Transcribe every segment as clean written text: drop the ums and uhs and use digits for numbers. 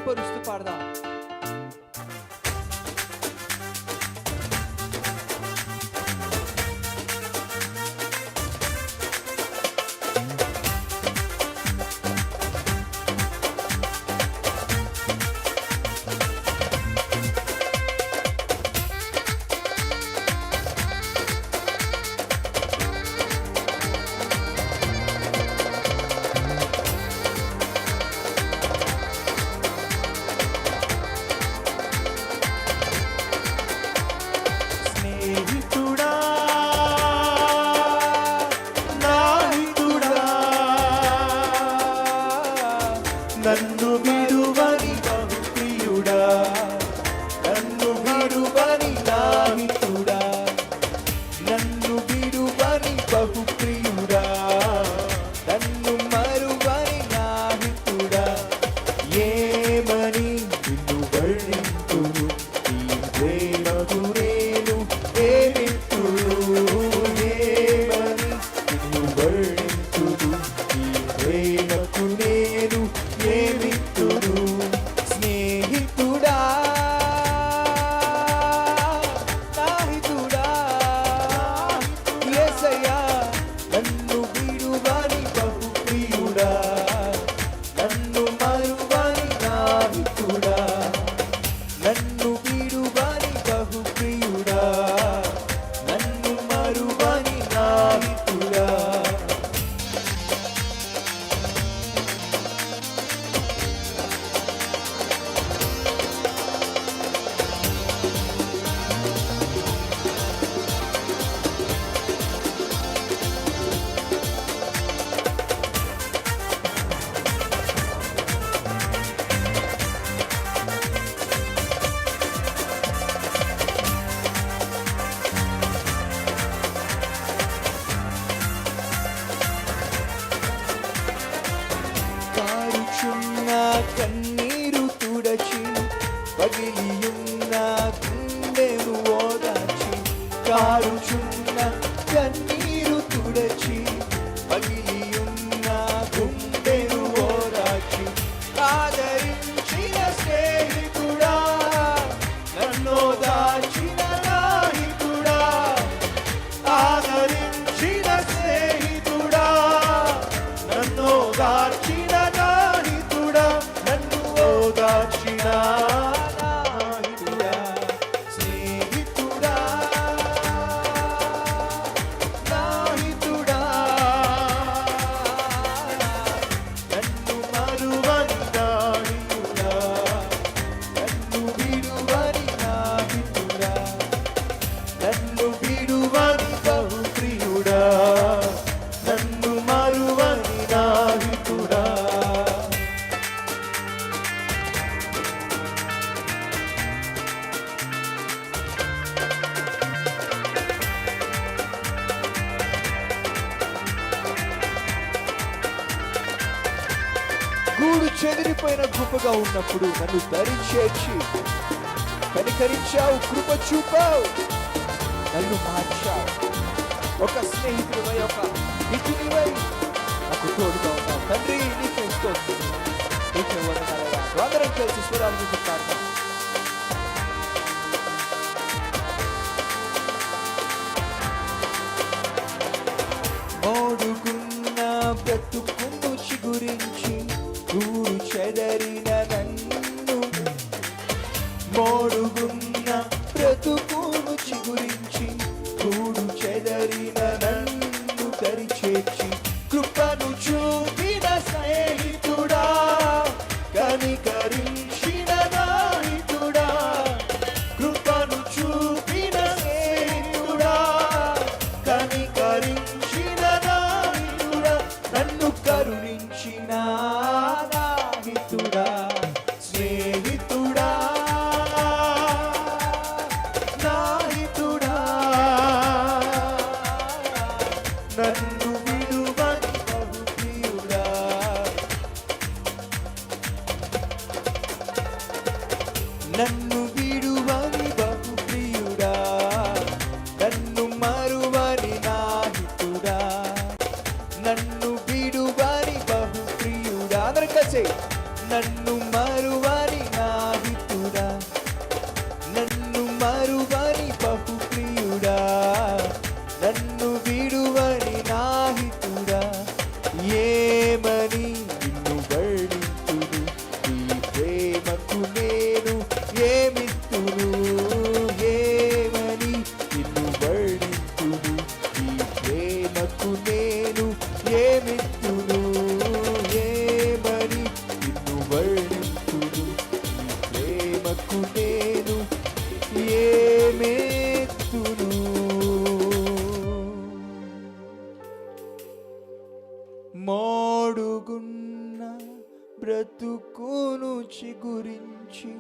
మహిమపరుస్తూ పాడదాం. నన్ను విడువని బహుప్రియుడా, నన్ను విడువని నాహితుడా, నన్ను విడువని బహుప్రియుడా, నన్ను మరువని నాహితుడా. ఏమని నిన్ను వర్ణింతును, నీ ప్రేమకు నేను ఏమిత్తును. ఏమని నిన్ను వర్ణింతును, నీ ప్రేమకు నేను ఏమిత్తును. స్నేహితుడా, నాహితుడా, యేసయ్యా, నన్ను విడువని బహుప్రియుడా, నన్ను మరువని నాహితుడా, నన్ను విడువని బహుప్రియుడా, నన్ను మరువని నాహితుడా. కారుచున్న కన్నీరు తుడచి, పగిలియున్న గుండెను ఓదార్చి. కారుచున్న కన్నీరు తుడచి, పగిలియున్న గుండెను ఓదార్చి. ఆదరించిన స్నేహితుడా, నన్ను దాచిన నాహితుడా, ఆదరించిన స్నేహితుడా, నన్ను దాచిన నాహితుడా, నన్ను ఓదార్చిన నాహితుడా. స్నేహితుడా, నాహితుడా, నన్ను మరువని నాహితుడా, నన్ను విడువని నాహితుడా, నన్ను విడువని బహుప్రియుడా, నన్ను మరువని నాహితుడా. గూడు చెదిరిపోయిన గుంపుగా ఉన్నప్పుడు నన్ను ధరించేర్చి కనికరించావు, కృప చూపావు, నన్ను మార్చావు. ఒక స్నేహితుడివై, ఒక మిత్రుడివై నాకు తోడుగా ఉన్నావు. తండ్రి, నీకే స్తోత్రం, నీకే వందనాలయ్యా. అందరం కలిసి స్వరాలు చూపిస్తాను. మోడుగున్న బ్రతుకును చిగురించి, గూడు చెదరిన నన్ను, మోడుగున్న బ్రతుకును చిగురించి, గూడు చెదరిన నన్ను దరిచేర్చి. కృపను చూపిన స్నేహితుడా, కనికరించిన నాహితుడా, కృపను చూపిన స్నేహితుడా, కనికరించిన నాహితుడా, నన్ను కరుణించిన నాహితుడా. స్నేహితుడా, నాహితుడా, నన్ను విడువని బహుప్రియుడా, నన్ను విడువని బహుప్రియుడా, నన్ను మరువని నాహితుడా, నన్ను విడువని బహుప్రియుడా. అందరం కలిసి నన్ను మరువని మరువని బహుప్రియుడా, నన్ను విడువని నాహితుడా, ఏమని నిన్ను వర్ణింతును, నీ ప్రేమకు నేను ఏమిత్తును, ఏమని నిన్ను వర్ణింతును, నీ ప్రేమకు నేను ఏమిత్తును, ఏమని నిన్ను వర్ణింతును, నీ ప్రేమకు నేను ఏమిత్తును. మోడుగున్న బ్రతుకును చిగురించి,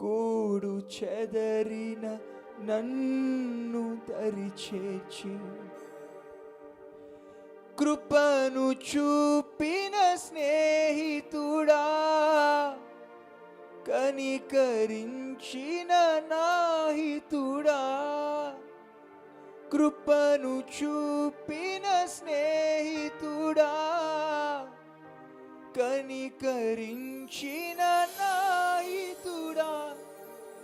గూడు చెదరిన నన్ను దరిచేర్చి, కృపను చూపిన స్నేహితుడా, కనికరించిన నాహితుడా, కృపను చూపిన స్నేహితుడా, కనికరించిన నాహితుడా,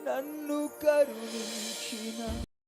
నన్ను కరుణించిన